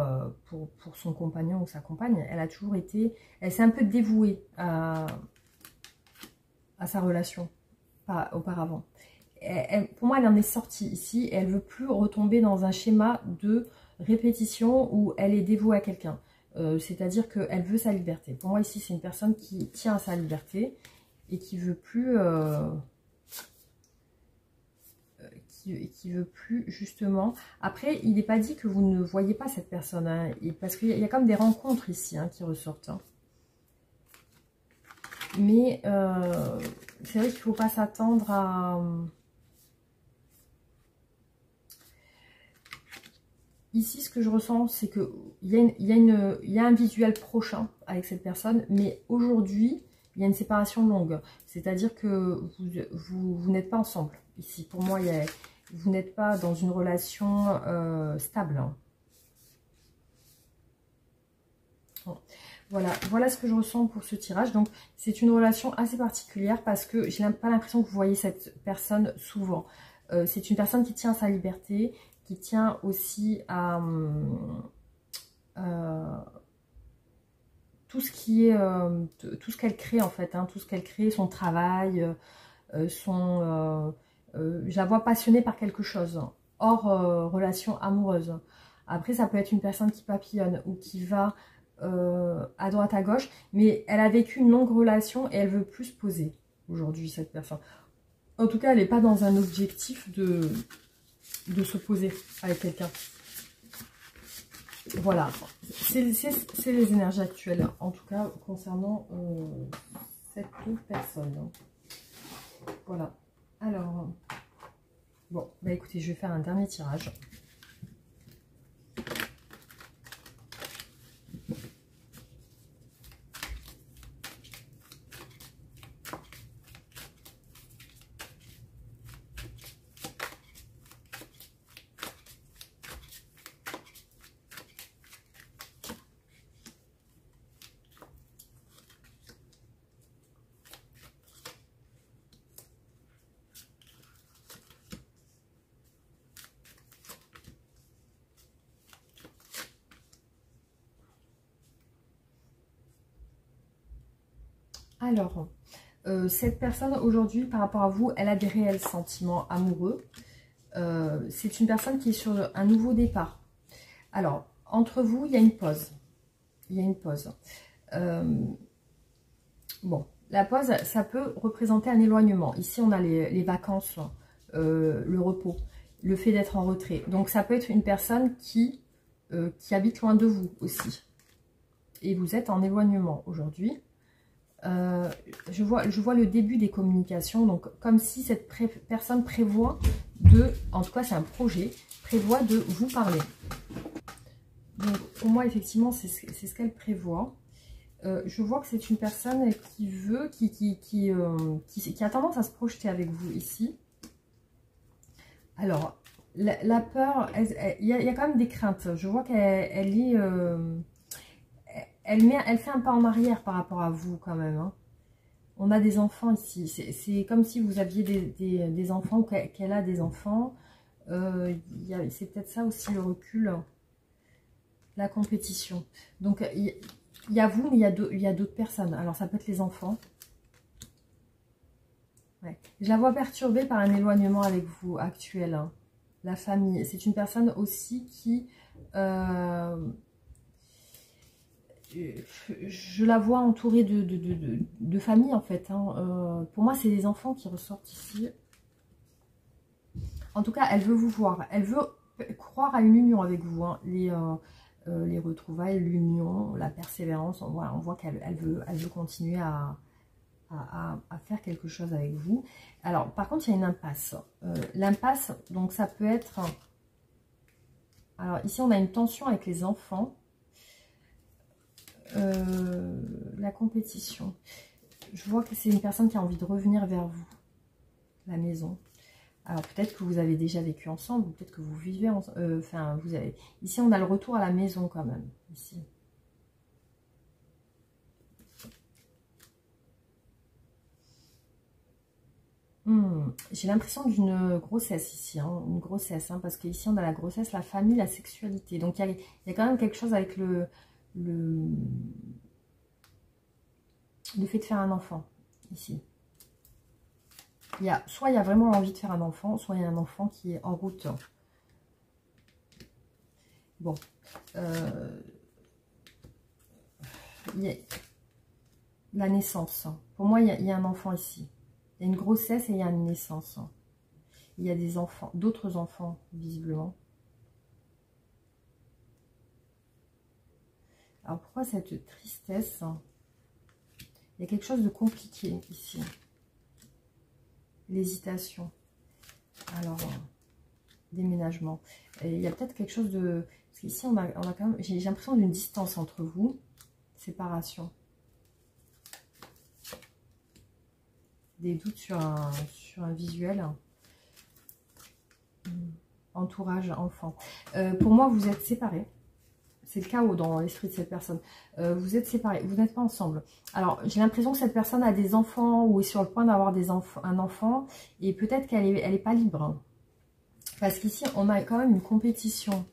Speaker 1: son compagnon ou sa compagne. Elle a toujours été... Elle s'est un peu dévouée à sa relation auparavant. Pour moi, elle en est sortie ici et elle ne veut plus retomber dans un schéma de répétition où elle est dévouée à quelqu'un. C'est-à-dire qu'elle veut sa liberté. Pour moi, ici, c'est une personne qui tient à sa liberté et qui veut plus... qui veut plus, justement... Après, il n'est pas dit que vous ne voyez pas cette personne. Hein, parce qu'il y a comme des rencontres ici hein, qui ressortent. Hein. Mais c'est vrai qu'il ne faut pas s'attendre à... Ici, ce que je ressens, c'est qu'il y a un visuel prochain avec cette personne, mais aujourd'hui, il y a une séparation longue. C'est-à-dire que vous n'êtes pas ensemble. Ici, pour moi, vous n'êtes pas dans une relation stable. Hein. Bon. Voilà ce que je ressens pour ce tirage. Donc, c'est une relation assez particulière parce que je n'ai pas l'impression que vous voyez cette personne souvent. C'est une personne qui tient à sa liberté, qui tient aussi à tout ce qui est tout ce qu'elle crée en fait, hein, tout ce qu'elle crée, son travail, je la vois passionnée par quelque chose, hors relation amoureuse. Après, ça peut être une personne qui papillonne ou qui va à droite à gauche, mais elle a vécu une longue relation et elle veut plus se poser aujourd'hui, cette personne. En tout cas, elle n'est pas dans un objectif de se poser avec quelqu'un. Voilà, c'est les énergies actuelles, en tout cas concernant cette personne. Voilà, alors, bon, bah écoutez, je vais faire un dernier tirage. Alors, Cette personne aujourd'hui, par rapport à vous, elle a des réels sentiments amoureux. C'est une personne qui est sur un nouveau départ. Alors, entre vous, il y a une pause. Il y a une pause. Bon, la pause, ça peut représenter un éloignement. Ici, on a les vacances, le repos, le fait d'être en retrait. Donc, ça peut être une personne qui habite loin de vous aussi. Et vous êtes en éloignement aujourd'hui. Je vois le début des communications. Donc, comme si cette personne prévoit en tout cas, c'est un projet, prévoit de vous parler. Donc, pour moi, effectivement, c'est ce qu'elle prévoit. Je vois que c'est une personne qui a tendance à se projeter avec vous ici. Alors, la peur, il y a quand même des craintes. Je vois qu'elle fait un pas en arrière par rapport à vous quand même. Hein. On a des enfants ici. C'est comme si vous aviez des enfants ou qu'elle a des enfants. C'est peut-être ça aussi le recul, la compétition. Donc, il y a vous, mais il y a d'autres personnes. Alors, ça peut être les enfants. Ouais. Je la vois perturbée par un éloignement avec vous actuel. Hein. La famille. C'est une personne aussi qui... je la vois entourée de famille, en fait. Hein. Pour moi, c'est les enfants qui ressortent ici. En tout cas, elle veut vous voir. Elle veut croire à une union avec vous. Hein. Les retrouvailles, l'union, la persévérance. On voit qu'elle veut continuer à faire quelque chose avec vous. Alors, par contre, il y a une impasse. L'impasse, donc ça peut être... Alors, ici, on a une tension avec les enfants. La compétition. Je vois que c'est une personne qui a envie de revenir vers vous, la maison. Alors, peut-être que vous avez déjà vécu ensemble, ou peut-être que vous vivez ensemble. Ici, on a le retour à la maison quand même. Ici. J'ai l'impression d'une grossesse ici, hein, une grossesse, hein, parce qu'ici on a la grossesse, la famille, la sexualité. Donc il y a quand même quelque chose avec le fait de faire un enfant, ici. Soit il y a vraiment l'envie de faire un enfant, soit il y a un enfant qui est en route. Bon. La naissance. Pour moi, il y a un enfant ici. Il y a une grossesse et il y a une naissance. Il y a des enfants, d'autres enfants, visiblement. Alors, pourquoi cette tristesse? Il y a quelque chose de compliqué ici. L'hésitation. Alors, déménagement. Et il y a peut-être quelque chose de... Parce qu'ici, on a quand même... J'ai l'impression d'une distance entre vous. Séparation. Des doutes sur un visuel. Entourage, enfant. Pour moi, vous êtes séparés. C'est le chaos dans l'esprit de cette personne. Vous êtes séparés, vous n'êtes pas ensemble. Alors, j'ai l'impression que cette personne a des enfants ou est sur le point d'avoir un enfant. Et peut-être qu'elle est pas libre. Hein. Parce qu'ici, on a quand même une compétition.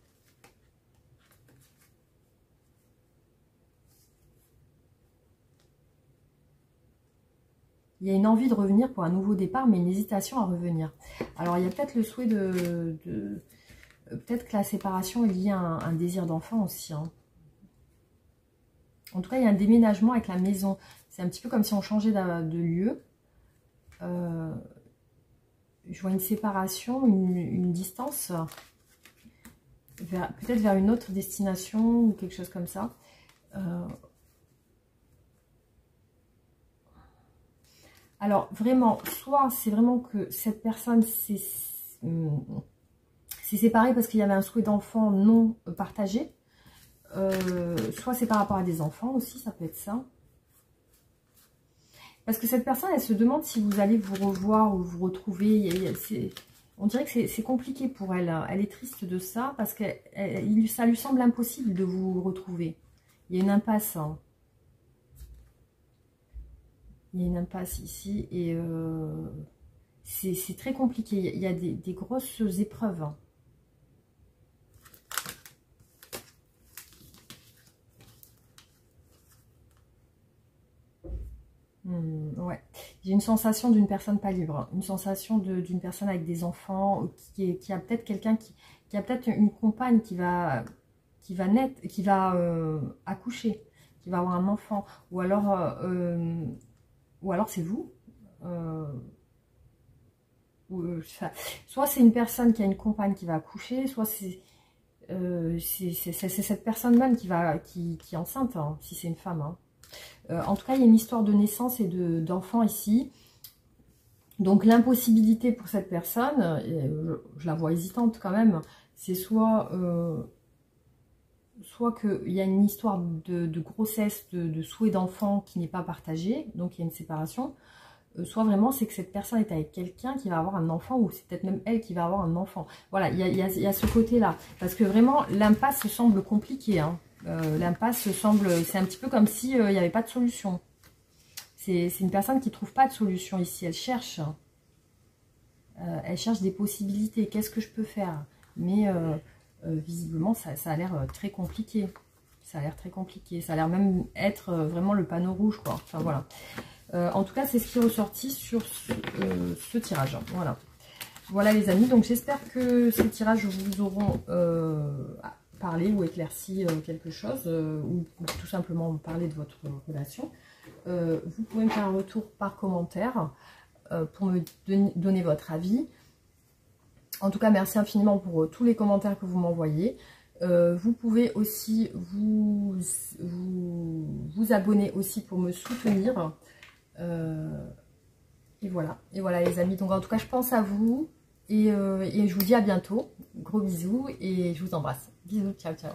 Speaker 1: Il y a une envie de revenir pour un nouveau départ, mais une hésitation à revenir. Alors, il y a peut-être le souhait peut-être que la séparation est liée à un désir d'enfant aussi. Hein. En tout cas, il y a un déménagement avec la maison. C'est un petit peu comme si on changeait de lieu. Je vois une séparation, une distance. Peut-être vers une autre destination ou quelque chose comme ça. Alors, vraiment, soit c'est vraiment que cette personne s'est séparée parce qu'il y avait un souhait d'enfant non partagé. Soit c'est par rapport à des enfants aussi, ça peut être ça. Parce que cette personne, elle se demande si vous allez vous revoir ou vous retrouver. On dirait que c'est compliqué pour elle. Elle est triste de ça parce que ça lui semble impossible de vous retrouver. Il y a une impasse. Hein. Il y a une impasse ici et c'est très compliqué. Il y a des grosses épreuves. Hein. Ouais. J'ai une sensation d'une personne pas libre, une sensation d'une personne avec des enfants, qui a peut-être quelqu'un qui a peut-être une compagne qui va naître, qui va accoucher, qui va avoir un enfant, ou alors c'est vous. Soit c'est une personne qui a une compagne qui va accoucher, soit c'est cette personne même qui est enceinte, hein, si c'est une femme. Hein. En tout cas, il y a une histoire de naissance et d'enfant ici. Donc l'impossibilité pour cette personne, je la vois hésitante quand même, c'est soit qu'il y a une histoire de grossesse, de souhait d'enfant qui n'est pas partagée, donc il y a une séparation, soit vraiment c'est que cette personne est avec quelqu'un qui va avoir un enfant, ou c'est peut-être même elle qui va avoir un enfant. Voilà, il y a ce côté-là, parce que vraiment l'impasse semble compliquée, hein. L'impasse semble, c'est un petit peu comme s'il n'y avait pas de solution. C'est une personne qui ne trouve pas de solution ici, elle cherche des possibilités, qu'est-ce que je peux faire, mais visiblement ça a l'air très compliqué, ça a l'air très compliqué, ça a l'air même être vraiment le panneau rouge, quoi. Enfin voilà, en tout cas c'est ce qui est ressorti sur ce tirage, voilà. Voilà les amis, donc j'espère que ces tirages vous auront parlé ou éclairci quelque chose, ou tout simplement parler de votre relation. Vous pouvez me faire un retour par commentaire pour me donner votre avis. En tout cas, merci infiniment pour tous les commentaires que vous m'envoyez. Vous pouvez aussi vous abonner aussi pour me soutenir. Et voilà les amis. Donc en tout cas, je pense à vous. Et je vous dis à bientôt. Gros bisous et je vous embrasse. Bisous, ciao, ciao.